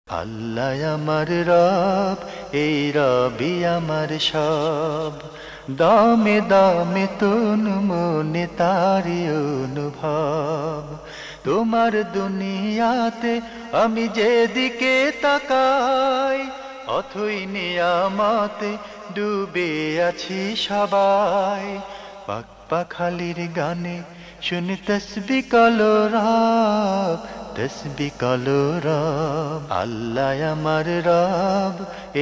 আল্লাহ আমার রব, এই রবি আমার সব। দামে দামে তন মনে তারি অনুভব। তোমার দুনিয়াতে আমি যেদিকে তাকাই, অথই নিয়ামতে ডুবে আছি সবাই। পাক পাখালির গানে শুনি তসবি কলো রব, তসবি কলো রব। আল্লাহ আমার রব,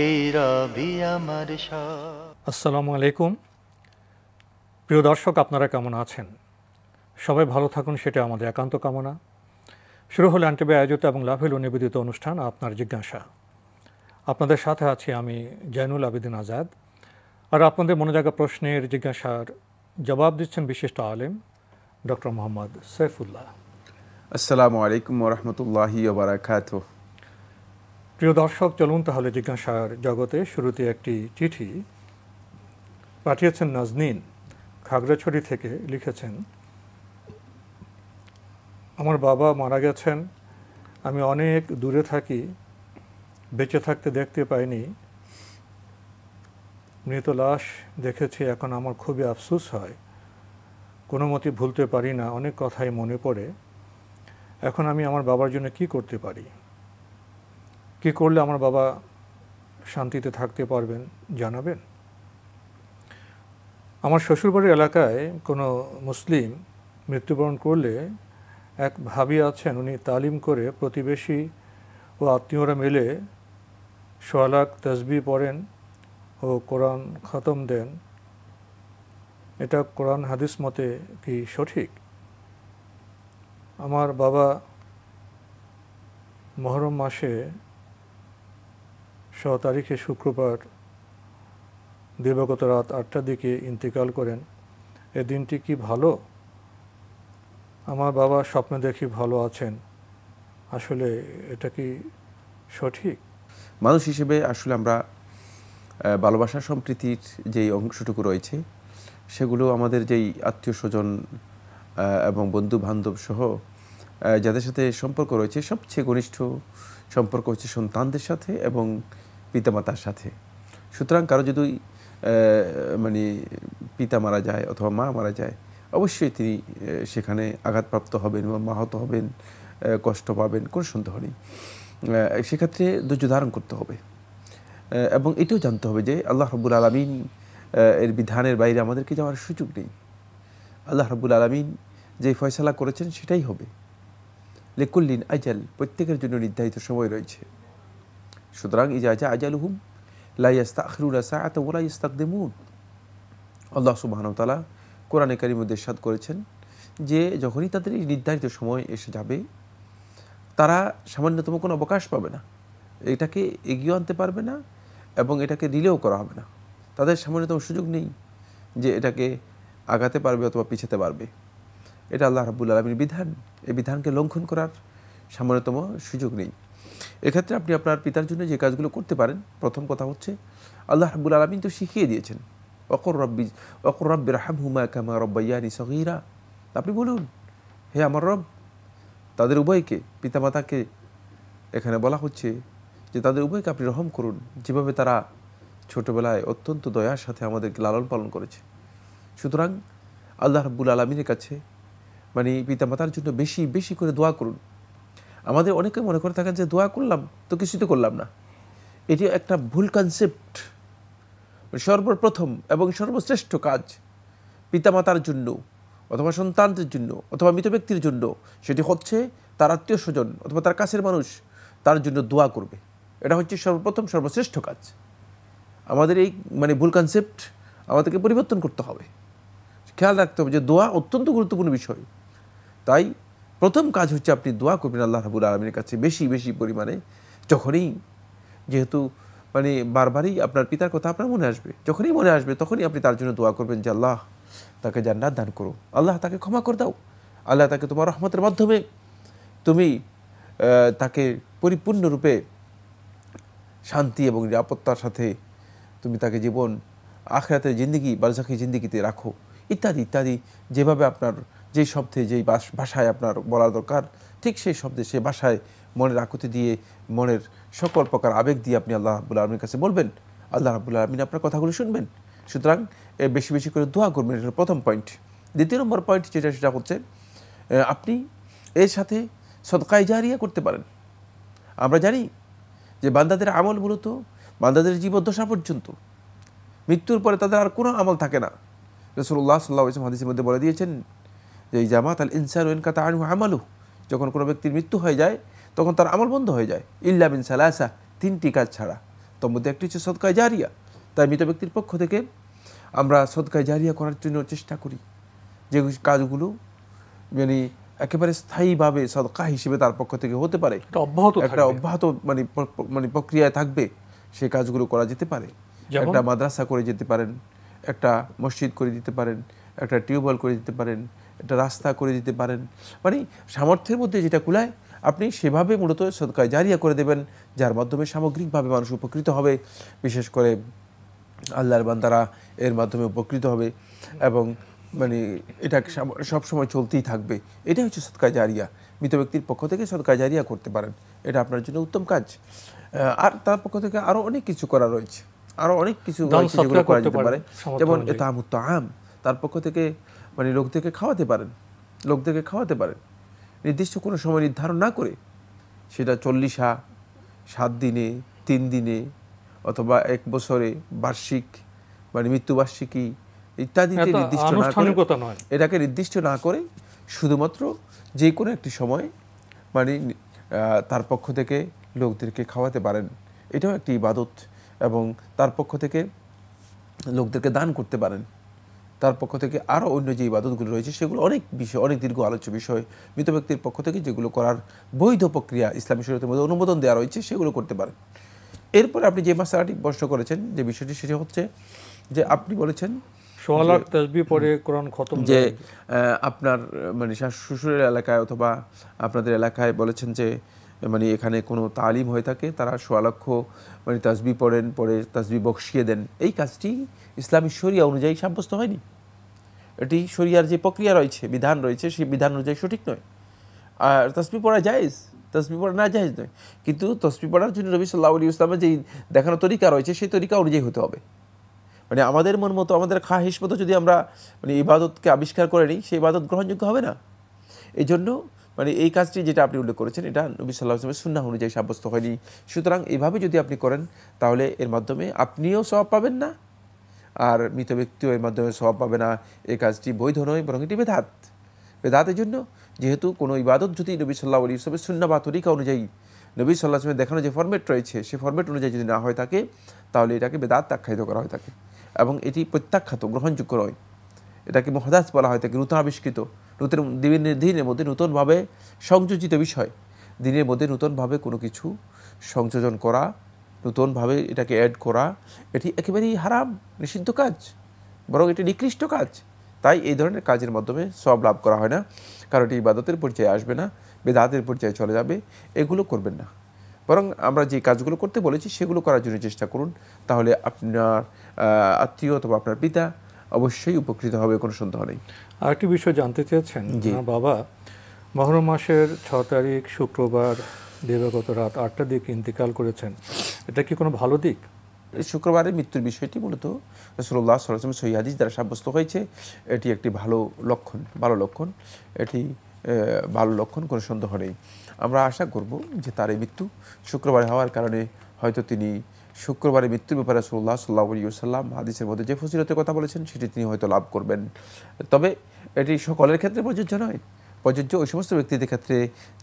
এই রবি আমার সব। আসসালামু আলাইকুম। প্রিয় দর্শক, আপনারা কেমন আছেন? সবাই ভালো থাকুন, সেটা আমাদের একান্ত কামনা। শুরু হলো অ্যান্টিবে আয়োজিত এবং লাভেল নিবেদিত অনুষ্ঠান আপনার জিজ্ঞাসা। আপনাদের সাথে আছি আমি জয়নুল আবেদিন আজাদ। আর আপনাদের মনে জাগা প্রশ্নের জিজ্ঞাসার জবাব দিচ্ছেন বিশিষ্ট আলেম ডক্টর মোহাম্মদ সৈফুল্লাহ। আসসালামু আলাইকুম ওরহমতুল্লাহি ওবারাকাতুহ। প্রিয় দর্শক, চলুন তাহলে জিজ্ঞাসার জগতে। শুরুতে একটি চিঠি পাঠিয়েছেন নাজনীন, খাগড়াছড়ি থেকে। লিখেছেন, আমার বাবা মারা গেছেন, আমি অনেক দূরে থাকি, বেঁচে থাকতে দেখতে পাইনি, মৃত লাশ দেখেছি। এখন আমার খুবই আফসোস হয়, কোনো মতে ভুলতে পারি না, অনেক কথাই মনে পড়ে। এখন আমি আমার বাবার জন্য কি করতে পারি? কি করলে আমার বাবা শান্তিতে থাকতে পারবেন, জানাবেন? আমার শ্বশুরবাড়ির এলাকায় কোনো মুসলিম মৃত্যুবরণ করলে এক ভাবি আছেন, উনি তালিম করে প্রতিবেশী ও আত্মীয়রা মিলে 1.25 লাখ তসবিহ পড়েন ও কোরআন খতম দেন। এটা কোরআন হাদিস মতে কি সঠিক? আমার বাবা মহরম মাসে 6 তারিখে শুক্রবার দিবাগত রাত 8টার দিকে ইন্তেকাল করেন। এ দিনটি কি ভালো? আমার বাবা স্বপ্নে দেখি ভালো আছেন, আসলে এটা কি সঠিক? মানুষ হিসেবে আসলে আমরা ভালোবাসা সম্প্রীতির যেই অংশটুকু রয়েছে, সেগুলো আমাদের যেই আত্মীয় স্বজন এবং বন্ধু বান্ধব সহ যাদের সাথে সম্পর্ক রয়েছে, সবচেয়ে ঘনিষ্ঠ সম্পর্ক হচ্ছে সন্তানদের সাথে এবং পিতামাতার সাথে। সুতরাং কারো যদি মানে পিতা মারা যায় অথবা মা মারা যায়, অবশ্যই তিনি সেখানে আঘাতপ্রাপ্ত হবেন বা আহত হবেন, কষ্ট পাবেন, কোনো সন্দেহ নেই। সেক্ষেত্রে ধৈর্য ধারণ করতে হবে এবং এটাও জানতে হবে যে আল্লাহ রাব্বুল আলামিন এর বিধানের বাইরে আমাদেরকে যাওয়ার সুযোগ নেই। আল্লাহ রাব্বুল আলামিন যে ফয়সালা করেছেন সেটাই হবে। লিকুল্লিন আজাল, প্রত্যেকের জন্য নির্ধারিত সময় রয়েছে। সুতরাং ইজা জা আজালুহুম লা ইস্তাখিরুনা সাআতান ওয়া লা ইস্তাকদিমুন। আল্লাহ সুবহানাহু ওয়া তাআলা কোরআনে কারীমে ইরশাদ করেছেন যে যখনই তাদের এই নির্ধারিত সময় এসে যাবে, তারা সামান্যতম কোনো অবকাশ পাবে না, এটাকে এগিয়ে আনতে পারবে না এবং এটাকে রিলেও করা হবে না। তাদের সামান্যতম সুযোগ নেই যে এটাকে আগাতে পারবে অথবা পিছাতে পারবে। এটা আল্লাহ রাব্বুল আলামিনের বিধান, এই বিধানকে লঙ্ঘন করার সামান্যতম সুযোগ নেই। এক্ষেত্রে আপনি আপনার পিতার জন্য যে কাজগুলো করতে পারেন, প্রথম কথা হচ্ছে আল্লাহ রাব্বুল আলামিন তো শিখিয়ে দিয়েছেন, ওয়াকুর রাব্বি রহমহুমা কামা রাব্বায়ানি সগীরা। আপনি বলুন, হে আমার রব, তাদের উভয়কে, পিতামাতাকে এখানে বলা হচ্ছে যে তাদের উভয়কে আপনি রহম করুন, যেভাবে তারা ছোটোবেলায় অত্যন্ত দয়ার সাথে আমাদেরকে লালন পালন করেছে। সুতরাং আল্লাহ রাব্বুল আলামিনের কাছে মানে পিতামাতার জন্য বেশি বেশি করে দোয়া করুন। আমাদের অনেকে মনে করে থাকেন যে দোয়া করলাম তো কিছুই তো করলাম না। এটি একটা ভুল কনসেপ্ট। সর্বপ্রথম এবং সর্বশ্রেষ্ঠ কাজ পিতামাতার জন্য অথবা সন্তানদের জন্য অথবা মৃত ব্যক্তির জন্য, সেটি হচ্ছে তার আত্মীয় স্বজন অথবা তার কাছের মানুষ তার জন্য দোয়া করবে। এটা হচ্ছে সর্বপ্রথম সর্বশ্রেষ্ঠ কাজ। আমাদের এই ভুল কনসেপ্ট আমাদেরকে পরিবর্তন করতে হবে। খেয়াল রাখতে হবে যে দোয়া অত্যন্ত গুরুত্বপূর্ণ বিষয়। তাই প্রথম কাজ হচ্ছে আপনি দোয়া করবেন আল্লাহ রাব্বুল আলামিনের কাছে বেশি বেশি পরিমাণে। যখনই যেহেতু বারবারই আপনার পিতার কথা আপনার মনে আসবে, যখনই মনে আসবে তখনই আপনি তার জন্য দোয়া করবেন যে আল্লাহ তাকে জান্নাত দান করো, আল্লাহ তাকে ক্ষমা করে দাও, আল্লাহ তাকে তোমার রহমতের মাধ্যমে তুমি তাকে পরিপূর্ণরূপে শান্তি এবং নিরাপত্তার সাথে তুমি তাকে জীবন আখিরাতের জিন্দেগি, বারজাখি জিন্দেগিতে রাখো, ইত্যাদি ইত্যাদি। যেভাবে আপনার যেই শব্দে যেই ভাষায় আপনার বলা দরকার, ঠিক সেই শব্দে সেই ভাষায় মনের আকুতি দিয়ে, মনের সকল প্রকার আবেগ দিয়ে আপনি আল্লাহ রাব্বুল আলামিনের কাছে বলবেন, আল্লাহ রাব্বুল আলামিন আপনার কথাগুলো শুনবেন। সুতরাং বেশি বেশি করে দোয়া করবেন, এটা প্রথম পয়েন্ট। দ্বিতীয় নম্বর পয়েন্ট যেটা, সেটা হচ্ছে আপনি এর সাথে সদকায়ে জারিয়া করতে পারেন। আমরা জানি যে বান্দাদের আমল মূলত বান্দাদের জীবদ্দশা পর্যন্ত, মৃত্যুর পরে তাদের আর কোনো আমল থাকে না। রাসূলুল্লাহ সাল্লাল্লাহু আলাইহি ওয়াসাল্লাম হাদিসের মধ্যে বলে দিয়েছেন যে এই জামাত আল ইনসানু ইনকাতা আনহু আমালু, যখন কোনো ব্যক্তির মৃত্যু হয়ে যায় তখন তার আমল বন্ধ হয়ে যায়, ইল্লা মিন সালাসা, তিনটি কাজ ছাড়া। তার মধ্যে একটি হচ্ছে সদকায়ে জারিয়া। তাই মৃত ব্যক্তির পক্ষ থেকে আমরা সদকায়ে জারিয়া করার জন্য চেষ্টা করি, যে কাজগুলো মানে একেবারে স্থায়ীভাবে সদকা হিসেবে তার পক্ষ থেকে হতে পারে, একটা অব্যাহত মানে প্রক্রিয়ায় থাকবে, সেই কাজগুলো করা যেতে পারে। একটা মাদ্রাসা করে যেতে পারেন, একটা মসজিদ করে দিতে পারেন, একটা টিউবওয়েল করে দিতে পারেন, একটা রাস্তা করে দিতে পারেন। মানে সামর্থ্যের মধ্যে যেটা কুলায় আপনি সেভাবে মূলত সদকায়ে জারিয়া করে দেবেন, যার মাধ্যমে সামগ্রিকভাবে মানুষ উপকৃত হবে, বিশেষ করে আল্লাহর বান্দারা এর মাধ্যমে উপকৃত হবে, এবং মানে এটা সবসময় চলতেই থাকবে। এটাই হচ্ছে সদকায়ে জারিয়া। মৃত ব্যক্তির পক্ষ থেকে সদকায়ে জারিয়া করতে পারেন, এটা আপনার জন্য উত্তম কাজ। আর তার পক্ষ থেকে আরও অনেক কিছু করা রয়েছে, আরও অনেক কিছু যেগুলো করা যেতে পারে, যেমন ইতআমুত তাআম, তার পক্ষ থেকে মানে লোকদেরকে খাওয়াতে পারেন, নির্দিষ্ট কোনো সময় নির্ধারণ না করে, সেটা 40 7 দিনে, 3 দিনে, অথবা 1 বছরে, বার্ষিক মানে মৃত্যুবার্ষিকী ইত্যাদিতে নির্দিষ্ট না করে, এটাকে নির্দিষ্ট না করে শুধুমাত্র যে কোনো একটি সময় মানে তার পক্ষ থেকে লোকদেরকে খাওয়াতে পারেন, এটাও একটি ইবাদত। এবং তার পক্ষ থেকে লোকদেরকে দান করতে পারেন। তার পক্ষ থেকে আরও অন্য যে ইবাদতগুলো রয়েছে সেগুলো অনেক বিষয়, অনেক দীর্ঘ আলোচ্য বিষয়। মৃত ব্যক্তির পক্ষ থেকে যেগুলো করার বৈধ প্রক্রিয়া ইসলামী শরীয়তের মধ্যে অনুমোদন দেওয়া রয়েছে সেগুলো করতে পারেন। এরপরে আপনি যে মাসআলাটি প্রশ্ন করেছেন, যে বিষয়টি, সেটা হচ্ছে যে আপনি বলেছেন সোয়ালাত তাসবিহ পড়ে কোরআন খতম, যে আপনার মানে শ্বশুরের এলাকায় অথবা আপনাদের এলাকায় বলেছেন যে মানে এখানে কোনো তালিম হয়ে থাকে, তারা 1.25 লক্ষ মানে তাসবিহ পড়েন, পরে তাসবিহ বকশিয়ে দেন। এই কাজটি ইসলামী শরিয়া অনুযায়ী সাব্যস্ত হয়নি। এটি শরিয়ার যে প্রক্রিয়া রয়েছে, বিধান রয়েছে, সেই বিধান অনুযায়ী সঠিক নয়। আর তাসবিহ পড়া জায়েজ, তাসবিহ পড়া না জায়েজ নয়, কিন্তু তাসবিহ পড়ার জন্য নবী সাল্লাল্লাহু আলাইহি ওয়াসাল্লামের যেই দেখানো তরিকা রয়েছে সেই তরিকা অনুযায়ী হতে হবে। মানে আমাদের মন মতো, আমাদের খাহিশ মতো যদি আমরা মানে ইবাদতকে আবিষ্কার করে নিই, সেই ইবাদত গ্রহণযোগ্য হবে না। এই জন্য মানে এই কাজটি যেটা আপনি উল্লেখ করেছেন, এটা নবী সাল্লাল্লাহু আলাইহি ওয়াসাল্লামের সুন্নাহ অনুযায়ী সাব্যস্ত হয়নি। সুতরাং এইভাবে যদি আপনি করেন, তাহলে এর মাধ্যমে আপনিও সওয়াব পাবেন না, আর মৃত ব্যক্তিও এর মাধ্যমে সওয়াব পাবে না। এই কাজটি বৈধ নয়, বরং এটি বেদাত। বেদাতের জন্য যেহেতু কোনো ইবাদত যদি নবী সাল্লাল্লাহু আলাইহি ওয়াসাল্লামের সুন্নাহ বা তরিকা অনুযায়ী, নবী সাল্লাল্লাহু আলাইহি ওয়াসাল্লামের দেখানো যে ফরম্যাট রয়েছে, সেই ফরম্যাট অনুযায়ী যদি না হয়ে থাকে, তাহলে এটাকে বেদাত আখ্যায়িত করা হয়ে থাকে, এবং এটি প্রত্যাখ্যাত, গ্রহণযোগ্য নয়। এটাকে মুহদাস বলা হয় থাকে, নূতন আবিষ্কৃত, নতুন দিনের মধ্যে নতুনভাবে সংযোজিত বিষয়, দিনের মধ্যে নতুনভাবে কোনো কিছু সংযোজন করা, নতুনভাবে এটাকে অ্যাড করা, এটি একেবারেই হারাম, নিষিদ্ধ কাজ, বরং এটি নিকৃষ্ট কাজ। তাই এই ধরনের কাজের মাধ্যমে সওয়াব লাভ করা হয় না, কারণ এটি ইবাদতের পর্যায়ে আসবে না, বেদাতের পর্যায়ে চলে যাবে। এগুলো করবেন না, বরং আমরা যে কাজগুলো করতে বলেছি সেগুলো করার জন্য চেষ্টা করুন। তাহলে আপনার আত্মীয় অথবা আপনার পিতা অবশ্যই উপকৃত হবে, কোনো সন্দেহ নেই। আরেকটি বিষয় জানতে চেয়েছেন, বাবা মহরম মাসের 6 তারিখ শুক্রবার দিবাগত রাত 8টার দিকে ইন্তেকাল করেছেন, এটা কি কোনো ভালো দিক? শুক্রবারের মৃত্যুর বিষয়টি মূলত রাসূলুল্লাহ সাল্লাল্লাহু আলাইহি ওয়াসাল্লাম সহিহ হাদিস দ্বারা সাব্যস্ত হয়েছে। এটি একটি ভালো লক্ষণ, এটি ভালো লক্ষণ, কোনো সন্দেহ নেই। আমরা আশা করব যে তার এই মৃত্যু শুক্রবারে হওয়ার কারণে হয়তো তিনি শুক্রবারে মৃত্যুর ব্যাপারে রাসূলুল্লাহ সাল্লাল্লাহু আলাইহি ওয়াসাল্লাম হাদিসের মধ্যে যে ফজিলতের কথা বলেছেন সেটি তিনি হয়তো লাভ করবেন। তবে এটি সকলের ক্ষেত্রে প্রযোজ্য নয়, প্রযোজ্য ওই সমস্ত ব্যক্তিদের ক্ষেত্রে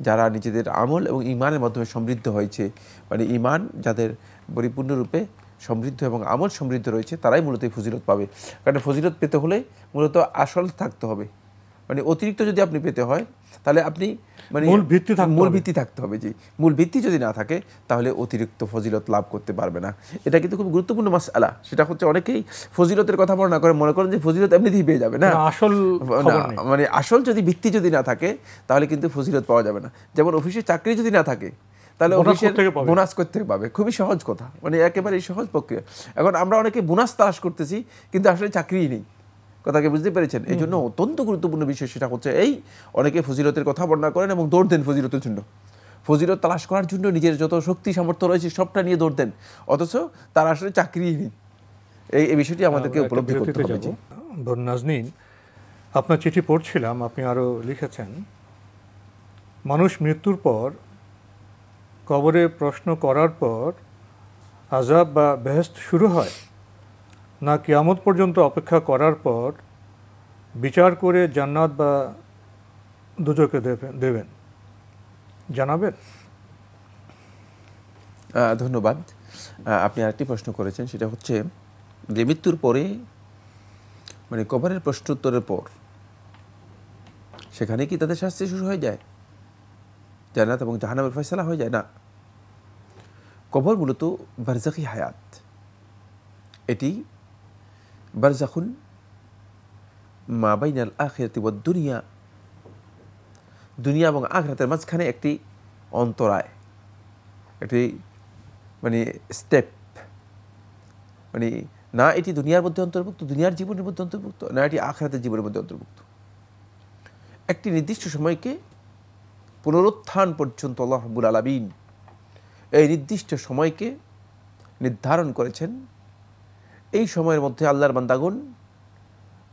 যারা নিজেদের আমল এবং ঈমানের মাধ্যমে সমৃদ্ধ হয়েছে, মানে ঈমান যাদের পরিপূর্ণরূপে সমৃদ্ধ এবং আমল সমৃদ্ধ রয়েছে, তারাই মূলত এই ফজিলত পাবে। কারণ ফজিলত পেতে হলে মূলত আসল থাকতে হবে, মানে অতিরিক্ত যদি আপনি পেতে হয় তাহলে আপনি মানে মূল ভিত্তি থাকতে হবে। জি, মূল ভিত্তি যদি না থাকে তাহলে অতিরিক্ত ফজিলত লাভ করতে পারবে না। এটা কিন্তু খুব গুরুত্বপূর্ণ মাসআলা। সেটা হচ্ছে অনেকেই ফজিলতের কথা বর্ণনা করে মনে করেন যে ফজিলত এমনিতেই পেয়ে যাবে, না, আসল মানে আসল যদি ভিত্তি যদি না থাকে তাহলে কিন্তু ফজিলত পাওয়া যাবে না। যেমন অফিসে চাকরি যদি না থাকে তাহলে অফিসের বোনাস করতে পাবে, খুবই সহজ কথা, মানে একেবারে সহজ প্রক্রিয়া। এখন আমরা অনেকে বোনাস তালাশ করতেছি কিন্তু আসলে চাকরিই নেই, কথাকে বুঝতে পেরেছেন? এই জন্য অত্যন্ত গুরুত্বপূর্ণ বিষয় সেটা হচ্ছে এই, অনেকে ফজিলতের কথা বর্ণনা করেন এবং দৌড় দেন ফজিলতের জন্য, ফজিলত তালাশ করার জন্য নিজের যত শক্তি সামর্থ্য রয়েছে সবটা নিয়ে দৌড় দেন, অথচ তার আসলে চাকরি নেই। এই বিষয়টি আমাদেরকে উপলব্ধি করতে হবে। বোন নাজনীন, আপনার চিঠি পড়ছিলাম, আপনি আরও লিখেছেন, মানুষ মৃত্যুর পর কবরে প্রশ্ন করার পর আযাব বা বেহেশত শুরু হয়, না কিয়ামত পর্যন্ত অপেক্ষা করার পর বিচার করে জান্নাত বা দুজকে দেবেন, জানাবেন? ধন্যবাদ। আপনি আরেকটি প্রশ্ন করেছেন, সেটা হচ্ছে যে মৃত্যুর পরে মানে কবরের প্রশ্নোত্তরের পর সেখানে কি তাদের শাস্তি শুরু হয়ে যায়, জান্নাত এবং জাহান্নামের ফয়সালা হয়ে যায়? না, কবর মূলত বারজাখি হায়াত। এটি বারজাখুন মা বাইনাল আখিরাতি ওয়াদ দুনিয়া, দুনিয়া এবং আখিরাতের মাঝখানে একটি অন্তরায়, একটি মানে স্টেপ। মানে না এটি দুনিয়ার মধ্যে অন্তর্ভুক্ত, দুনিয়ার জীবনের মধ্যে অন্তর্ভুক্ত, না এটি আখিরাতের জীবনের মধ্যে অন্তর্ভুক্ত। একটি নির্দিষ্ট সময়কে পুনরুত্থান পর্যন্ত আল্লাহ রাব্বুল আলামিন এই নির্দিষ্ট সময়কে নির্ধারণ করেছেন। এই সময়ের মধ্যে আল্লাহর বান্দাগণ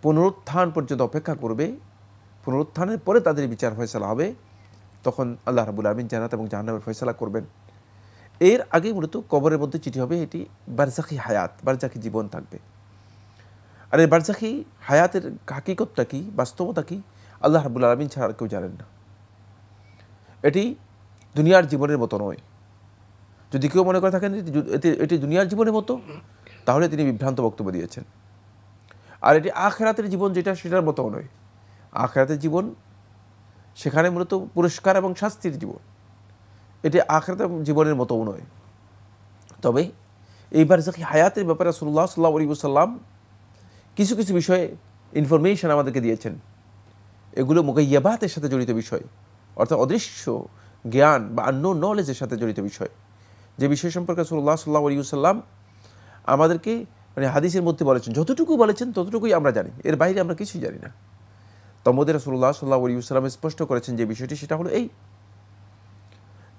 পুনরুত্থান পর্যন্ত অপেক্ষা করবে, পুনরুত্থানের পরে তাদের বিচার ফয়সালা হবে, তখন আল্লাহ রাব্বুল আলামিন জান্নাত এবং জাহান্নামের ফয়সালা করবেন। এর আগে মূলত কবরের মধ্যে চিঠি হবে, এটি বারজাখি হায়াত, বারজাখি জীবন থাকবে। আর এই বারজাখি হায়াতের হাকিকতটা কি, বাস্তবতা কি, আল্লাহ রাব্বুল আলামিন ছাড়া আর কেউ জানেন না। এটি দুনিয়ার জীবনের মতো নয়। যদি কেউ মনে করে থাকেন এটি দুনিয়ার জীবনের মতো, তাহলে তিনি বিভ্রান্ত বক্তব্য দিয়েছেন। আর এটি আখিরাতের জীবন যেটা, সেটার মতো নয়। আখিরাতের জীবন সেখানে মূলত পুরস্কার এবং শাস্তির জীবন, এটি আখিরাতের জীবনের মতোও নয়। তবে এই বারজাখি হায়াতের ব্যাপারে রাসূলুল্লাহ সাল্লাল্লাহু আলাইহি ওয়াসাল্লাম কিছু কিছু বিষয়ে ইনফরমেশন আমাদেরকে দিয়েছেন। এগুলো মুগাইয়াবাতের সাথে জড়িত বিষয়, অর্থাৎ অদৃশ্য জ্ঞান বা আননোন নলেজের সাথে জড়িত বিষয়, যে বিষয় সম্পর্কে রাসূলুল্লাহ সাল্লাল্লাহু আলাইহি ওয়াসাল্লাম আমাদেরকে মানে হাদিসের মধ্যে বলেছেন, যতটুকু বলেছেন ততটুকুই আমরা জানি, এর বাইরে আমরা কিছুই জানি না। তন্মধ্যে রাসূলুল্লাহ সাল্লাল্লাহু আলাইহি ওয়াসাল্লাম স্পষ্ট করেছেন যে বিষয়টি, সেটা হলো এই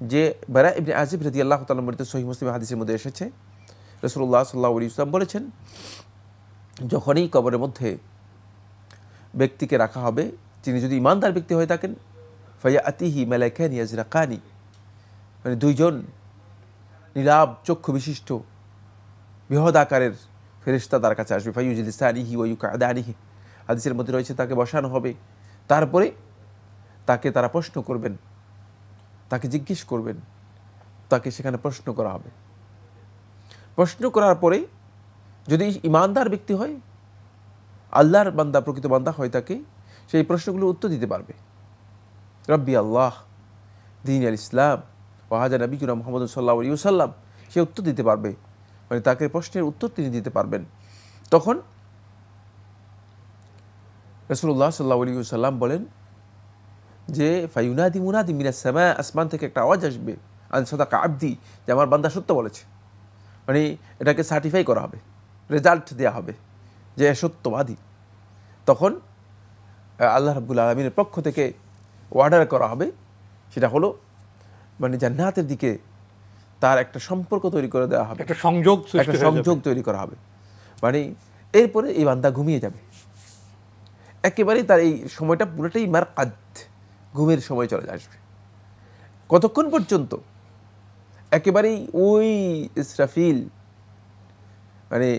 যে বারা ইবনে আজিব রাদিয়াল্লাহু তাআলা বর্ণিত সহিহ মুসলিম হাদিসের মধ্যে এসেছে, রাসূলুল্লাহ সাল্লাল্লাহু আলাইহি ওয়াসাল্লাম বলেছেন, যখনই কবরের মধ্যে ব্যক্তিকে রাখা হবে, তিনি যদি ইমানদার ব্যক্তি হয়ে থাকেন, ফায়াতিহি মালাকানি ইয়াজরাকানি, মানে দুইজন নীলাভ চক্ষু বিশিষ্ট বৃহৎ আকারের ফেরেশতা তার কাছে আসবে। ফায়ুজলিসানিহি ওয়া ইউকআদানিহি, হাদিসের মধ্যে রয়েছে তাকে বসানো হবে, তারপরে তাকে তারা প্রশ্ন করবেন, তাকে জিজ্ঞেস করবেন, তাকে সেখানে প্রশ্ন করা হবে। প্রশ্ন করার পরে যদি ইমানদার ব্যক্তি হয়, আল্লাহর বান্দা, প্রকৃত বান্দা হয় থাকে, সেই প্রশ্নগুলোর উত্তর দিতে পারবে। রব্বি আল্লাহ, দীন আল ইসলাম, ওয়াহাজা নবীনা মুহাম্মদ সাল্লাল্লাহু আলাইহি ওয়াসাল্লাম, সে উত্তর দিতে পারবে, মানে তাকে প্রশ্নের উত্তর তিনি দিতে পারবেন। তখন রাসূলুল্লাহ সাল্লাল্লাহু আলাইহি ওয়াসাল্লাম বলেন যে ফায়ুনাদি মুনাদি মিনাস সামা, আসমান থেকে একটা আওয়াজ আসবে, আন সাদাকা আবদি, যে আমার বান্দা সত্য বলেছে, মানে এটাকে সার্টিফাই করা হবে, রেজাল্ট দেওয়া হবে যে সত্যবাদী। তখন আল্লাহ রাব্বুল আলামিনের পক্ষ থেকে অর্ডার করা হবে, সেটা হলো মানে জান্নাতের দিকে তার একটা সম্পর্ক তৈরি করে দেওয়া হবে, একটা সংযোগ তৈরি করা হবে। মানে এরপরে এই বান্দা ঘুমিয়ে যাবে, একেবারেই তার এই সময়টা পুরোটাই মারকাদ, ঘুমের সময় চলে আসবে। কতক্ষণ পর্যন্ত? একেবারেই ওই ইসরাফিল, মানে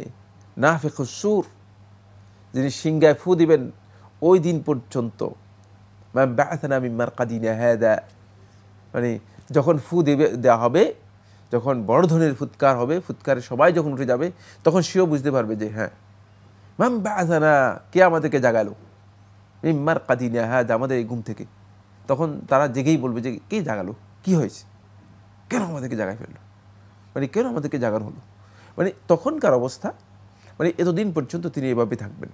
নাফিখুস সূর, যিনি সিংহায় ফু দিবেন, ওই দিন পর্যন্ত। মান বা'আথনা মিন মারকাদিনা হাদা, মানে যখন ফু দেওয়া হবে, যখন বড় ধরনের ফুৎকার হবে, ফুৎকারে সবাই যখন উঠে যাবে, তখন সেও বুঝতে পারবে যে হ্যাঁ, মান বা'আথনা, কে আমাদেরকে জাগালো, মিন মারকাদিনা হাদা, আমাদের এই ঘুম থেকে। তখন তারা জেগেই বলবে যে কে জাগালো, কি হয়েছে, কেন আমাদেরকে জাগাই ফেললো, মানে কেন আমাদেরকে জাগানো হলো। মানে তখনকার অবস্থা, মানে এতদিন পর্যন্ত তিনি এভাবে থাকবেন।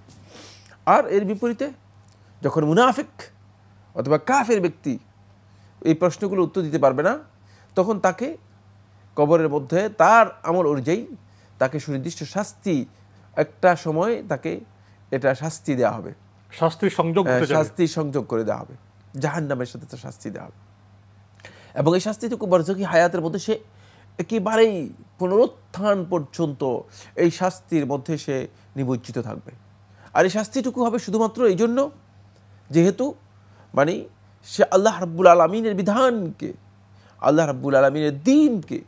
আর এর বিপরীতে যখন মুনাফিক অথবা কাফের ব্যক্তি এই প্রশ্নগুলো উত্তর দিতে পারবে না, তখন তাকে কবরের মধ্যে তার আমল অনুযায়ী তাকে সুনির্দিষ্ট শাস্তি, একটা সময় তাকে এটা শাস্তি দেওয়া হবে, শাস্তি সংযোগ করে দেওয়া হবে, জাহান্নামের সাথে তার শাস্তি দেওয়া হবে। এবং এই শাস্তিটুকু বারজাখী হায়াতের মধ্যে সে একেবারেই পুনরুত্থান পর্যন্ত এই শাস্তির মধ্যে সে নিমজ্জিত থাকবে। আর এই শাস্তিটুকু হবে শুধুমাত্র এই জন্য, যেহেতু মানে সে আল্লাহ রাব্বুল আলামিনের বিধানকে, আল্লাহ রাব্বুল আলামিনের দ্বীনকে,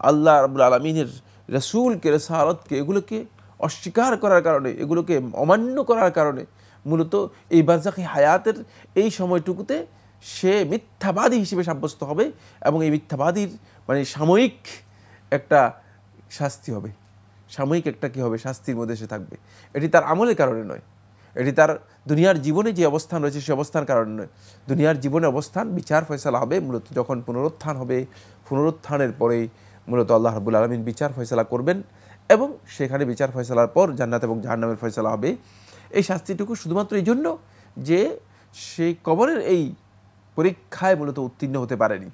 আল্লাহ রাব্বুল আলামিনের রাসূলকে, রিসালাতকে, এগুলোকে অস্বীকার করার কারণে, এগুলোকে অমান্য করার কারণে মূলত এই বারজাখী হায়াতের এই সময়টুকুতে সে মিথ্যাবাদী হিসেবে সাব্যস্ত হবে এবং এই মিথ্যাবাদীর মানে সাময়িক একটা শাস্তি হবে, সাময়িক একটা কী হবে, শাস্তির মধ্যে সে থাকবে। এটি তার আমলের কারণে নয়, এটি তার দুনিয়ার জীবনে যে অবস্থান রয়েছে সে অবস্থার কারণে নয়। দুনিয়ার জীবনে অবস্থান বিচার ফয়সালা হবে মূলত যখন পুনরুত্থান হবে, পুনরুত্থানের পরেই মূলত আল্লাহ রাব্বুল আলামিন বিচার ফয়সালা করবেন এবং সেখানে বিচার ফয়সালার পর জান্নাত এবং জাহান্নামের ফয়সালা হবে। এই শাস্তিটুকু শুধুমাত্র এই জন্য যে সেই কবরের এই পরীক্ষায় মূলত উত্তীর্ণ হতে পারেনি।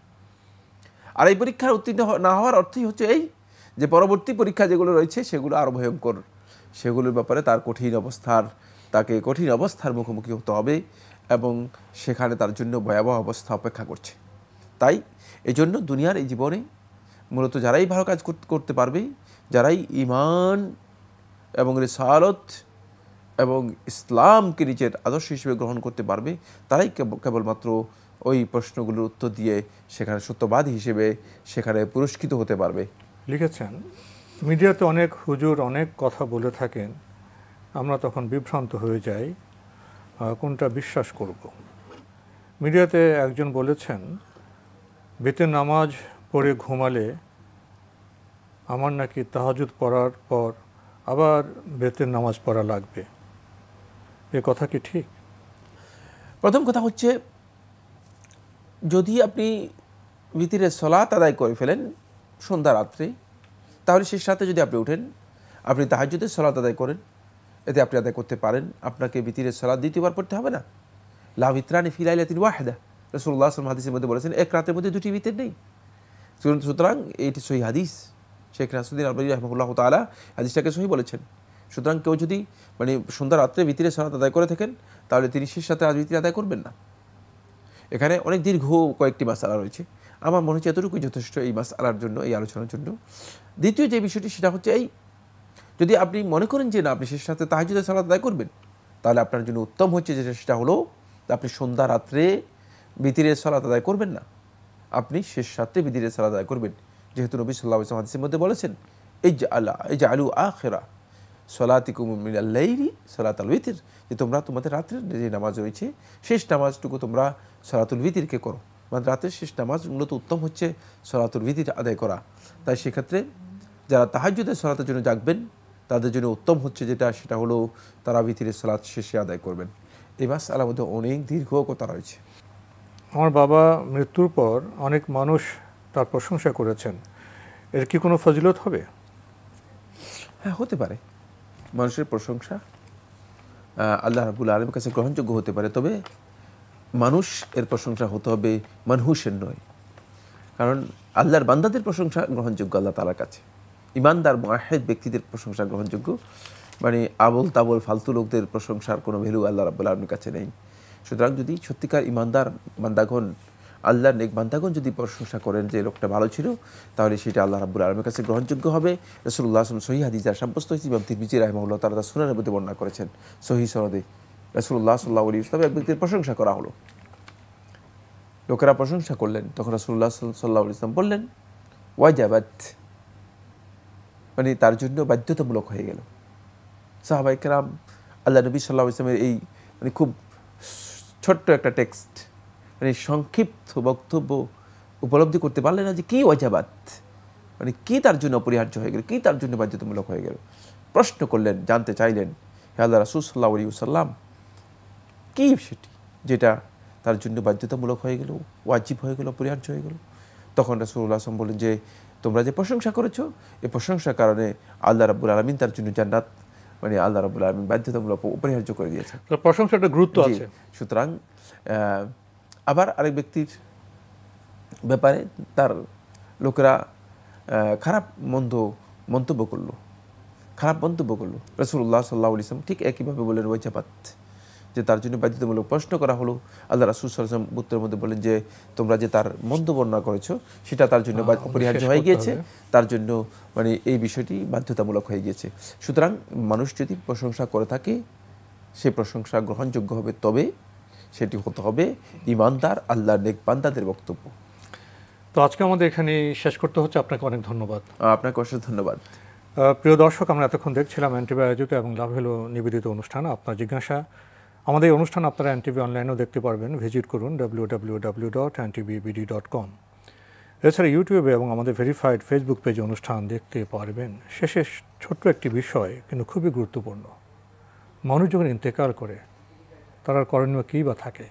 আর এই পরীক্ষায় উত্তীর্ণ না হওয়ার অর্থই হচ্ছে এই যে পরবর্তী পরীক্ষা যেগুলো রয়েছে সেগুলো আরও ভয়ঙ্কর, সেগুলোর ব্যাপারে তার তাকে কঠিন অবস্থার মুখোমুখি হতে হবে এবং সেখানে তার জন্য ভয়াবহ অবস্থা অপেক্ষা করছে। তাই এই জন্য দুনিয়ার এই জীবনে মূলত যারাই ভালো কাজ করতে পারবে, যারাই ঈমান এবং রিসালাত এবং ইসলামকে নিজের আদর্শ হিসেবে গ্রহণ করতে পারবে, তারাই কেবলমাত্র ওই প্রশ্নগুলোর উত্তর দিয়ে সেখানে সত্যবাদী হিসেবে সেখানে পুরস্কৃত হতে পারবে। লিখেছেন, মিডিয়াতে অনেক হুজুর অনেক কথা বলে থাকেন, আমরা তখন বিভ্রান্ত হয়ে যাই, কোনটা বিশ্বাস করব। মিডিয়াতে একজন বলেছেন, বেতের নামাজ পড়ে ঘুমালে আমার নাকি তাহাজ্জুদ পড়ার পর আবার বেতের নামাজ পড়া লাগবে, এ কথা কি ঠিক? প্রথম কথা হচ্ছে, যদি আপনি ভিতরের সালাত আদায় করে ফেলেন সন্ধ্যা রাত্রে, তাহলে শেষ রাতে যদি আপনি উঠেন, আপনি তাহাজ্জুদের সালাত আদায় করেন, এতে আপনি আদায় করতে পারেন, আপনাকে ভিতরের সালাত দ্বিতীয়বার পড়তে হবে না। লা বিতরানি ফি লাইলাতিন ওয়াহিদা, রাসূলুল্লাহ সাল্লাল্লাহু আলাইহি ওয়াসাল্লাম হাদিসের মধ্যে বলেছেন, এক রাতের মধ্যে দুটি ভিতর নেই। সুতরাং এটি সহিহ হাদিস, শেখ নাসিরুদ্দিন আলবানী রাহিমাহুল্লাহ তাআলা হাদিসটাকে সহিহ বলেছেন। সুতরাং কেউ যদি মানে সন্ধ্যা রাত্রে ভিতরের সালাত আদায় করে থাকেন, তাহলে তিনি শেষ রাতে আজ ভিতরে আদায় করবেন না। এখানে অনেক দীর্ঘ কয়েকটি মাসআলা রয়েছে, আমার মনে হচ্ছে এতটুকুই যথেষ্ট এই মাসআলার জন্য, এই আলোচনার জন্য। দ্বিতীয় যে বিষয়টি সেটা হচ্ছে এই, যদি আপনি মনে করেন যে না আপনি শেষ রাতে তাহাজ্জুদের সালাত আদায় করবেন, তাহলে আপনার জন্য উত্তম হচ্ছে যেটা সেটা হলো আপনি সন্ধ্যা রাত্রে ভিতরের সালাত আদায় করবেন না, আপনি শেষ রাতে ভিতরের সালাত আদায় করবেন। যেহেতু নবী সাল্লাল্লাহু আলাইহি ওয়াসাল্লাম হাদিসের মধ্যে বলেছেন, ইজআলু আখিরা সলাতিকুম মিনাল লাইলি সলাতাল উইতর, যে তোমরা তোমাদের রাত্রের যে নামাজ রয়েছে শেষ নামাজটুকু তোমরা সলাতুল ভিতরকে করো, মানে রাতের শেষ নামাজ মূলত উত্তম হচ্ছে সলাতুল ভিতর আদায় করা। তাই সেক্ষেত্রে যারা তাহাজ্জুদের সলাতের জন্য জাগবেন তাদের জন্য উত্তম হচ্ছে যেটা সেটা হলো তারা ভিতরের সলাত শেষে আদায় করবেন। এই মাসআলার মধ্যে অনেক দীর্ঘ কথা রয়েছে। আমার বাবা মৃত্যুর পর অনেক মানুষ তার প্রশংসা করেছেন, এর কি কোনো ফজিলত হবে? হ্যাঁ, হতে পারে। মানুষের প্রশংসা আল্লাহ রাব্বুল আলামিনের কাছে গ্রহণযোগ্য হতে পারে, তবে মানুষ এর প্রশংসা হতে হবে মানহুসের নয়। কারণ আল্লাহর বান্দাদের প্রশংসা গ্রহণযোগ্য আল্লাহ তাআলার কাছে, ইমানদার মুআহহিদ ব্যক্তিদের প্রশংসা গ্রহণযোগ্য, মানে আবল তাবল ফালতু লোকদের প্রশংসার কোনো ভ্যালু আল্লাহ রাব্বুল আলামিনের কাছে নেই। সুতরাং যদি সত্যিকার ইমানদার বান্দাগণ, আল্লাহর নেক বান্দাগণ যদি প্রশংসা করেন যে লোকটা ভালো ছিল, তাহলে সেটা আল্লাহ রাব্বুল আলামিনের কাছে গ্রহণযোগ্য হবে। রাসূলুল্লাহ সাল্লাল্লাহু আলাইহি ওয়াসাল্লাম সহিহ হাদিস দ্বারা সাব্যস্ত হয়েছে, ইমাম তিরমিজি রাহিমাহুল্লাহ তাআলা তার সুনানের মধ্যে বর্ণনা করেছেন সহিহ সনদে। রাসূলুল্লাহ সাল্লাল্লাহু আলাইহি ওয়াসাল্লাম এক ব্যক্তির প্রশংসা করা হলো, লোকেরা প্রশংসা করলেন, তখন রাসূলুল্লাহ সাল্লাল্লাহু আলাইহি ওয়াসাল্লাম বললেন ওয়াজাবাত, মানে তার জন্য বাধ্যতামূলক হয়ে গেল। সাহাবায়ে কেরাম আল্লাহ নবী সাল্লাল্লাহু আলাইহি ওয়াসাল্লামের এই মানে খুব ছোট্ট একটা টেক্সট, মানে সংক্ষিপ্ত বক্তব্য উপলব্ধি করতে পারলেন না যে কী ওয়াজাবাত, মানে কী তার জন্য অপরিহার্য হয়ে গেল, কী তার জন্য বাধ্যতামূলক হয়ে গেল। প্রশ্ন করলেন, জানতে চাইলেন, হে আল্লাহ রাসূল সাল্লাল্লাহু আলাইহি ওয়াসাল্লাম, কী সেটি যেটা তার জন্য বাধ্যতামূলক হয়ে গেল, ওয়াজিব হয়ে গেল, অপরিহার্য হয়ে গেল। তখন রাসূলুল্লাহ সাল্লাল্লাহু আলাইহি ওয়াসাল্লাম বললেন যে তোমরা যে প্রশংসা করেছো, এই প্রশংসার কারণে আল্লাহ রাব্বুল আলামিন তার জন্য জান্নাত, মানে আল্লাহ রাব্বুল আলামিন বাধ্যতামূলক অপরিহার্য করে দিয়েছেন। প্রশংসাটা গুরুত্ব আছে। সুতরাং আবার আরেক ব্যক্তির ব্যাপারে তার লোকেরা খারাপ মন্তব্য করলো, রাসূলুল্লাহ সাল্লাল্লাহু আলাইহি ওয়াসাল্লাম ঠিক একইভাবে বললেন ওয়াজাবাত, যে তার জন্য বাধ্যতামূলক প্রশ্ন করা হলো, আল্লাহ রাসূল সাল্লাল্লাহু আলাইহি ওয়াসাল্লাম উত্তরের মধ্যে বলেন যে তোমরা যে তার মন্দ বর্ণনা করেছো সেটা তার জন্য অপরিহার্য হয়ে গিয়েছে, তার জন্য মানে এই বিষয়টি বাধ্যতামূলক হয়ে গিয়েছে। সুতরাং মানুষ যদি প্রশংসা করে থাকে সেই প্রশংসা গ্রহণযোগ্য হবে, তবে সেটি হতে হবে ঈমানদার আল্লাহর নেক বান্দাদের বক্তব্য। তো আজকে আমাদের এখানে শেষ করতে হচ্ছে। আপনাকে অনেক ধন্যবাদ। আপনাকে অশেষ ধন্যবাদ। প্রিয় দর্শক, আমরা এতক্ষণ দেখছিলাম এনটিভি আয়োজিত এবং লাভ হলো নিবেদিত অনুষ্ঠান আপনার জিজ্ঞাসা। আমাদের এই অনুষ্ঠান আপনারা এনটিভি অনলাইনেও দেখতে পারবেন, ভিজিট করুন www.ntvbd.com। এছাড়া ইউটিউবে এবং আমাদের ভেরিফাইড ফেসবুক পেজে অনুষ্ঠান দেখতে পারবেন। শেষে ছোট্ট একটি বিষয় কিন্তু খুবই গুরুত্বপূর্ণ, মানুষ যখন ইন্তেকাল করে তার করণীয় কী বা থাকে?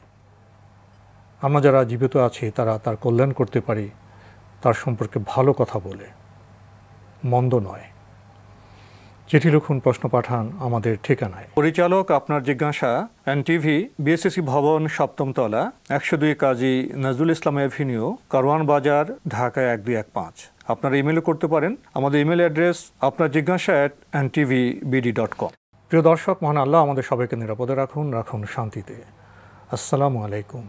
আমরা যারা জীবিত আছি তারা তার কল্যাণ করতে পারি তার সম্পর্কে ভালো কথা বলে, মন্দ নয়। চিঠি লিখুন, প্রশ্ন পাঠান আমাদের ঠিকানায়। পরিচালক আপনার জিজ্ঞাসা, এনটিভি, বিএসসি ভবন, 7ম তলা, 102 কাজী নজরুল ইসলাম এভিনিউ, কারওয়ান বাজার, ঢাকা 1215। আপনারা ইমেলও করতে পারেন। আমাদের ইমেল অ্যাড্রেস আপনার জিজ্ঞাসা @ntvbd.com। প্রিয় দর্শক, মহান আল্লাহ আমাদের সবাইকে নিরাপদে রাখুন, রাখুন শান্তিতে। আসসালামু আলাইকুম।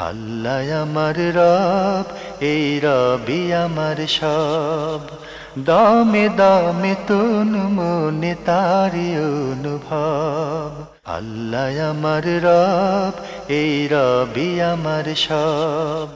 আল্লাহ আমার রব, এই রবি আমার সব, দামে দামে তুন মনে তারি অনুভব। আল্লাহ আমার রব, এই রবি আমার সব।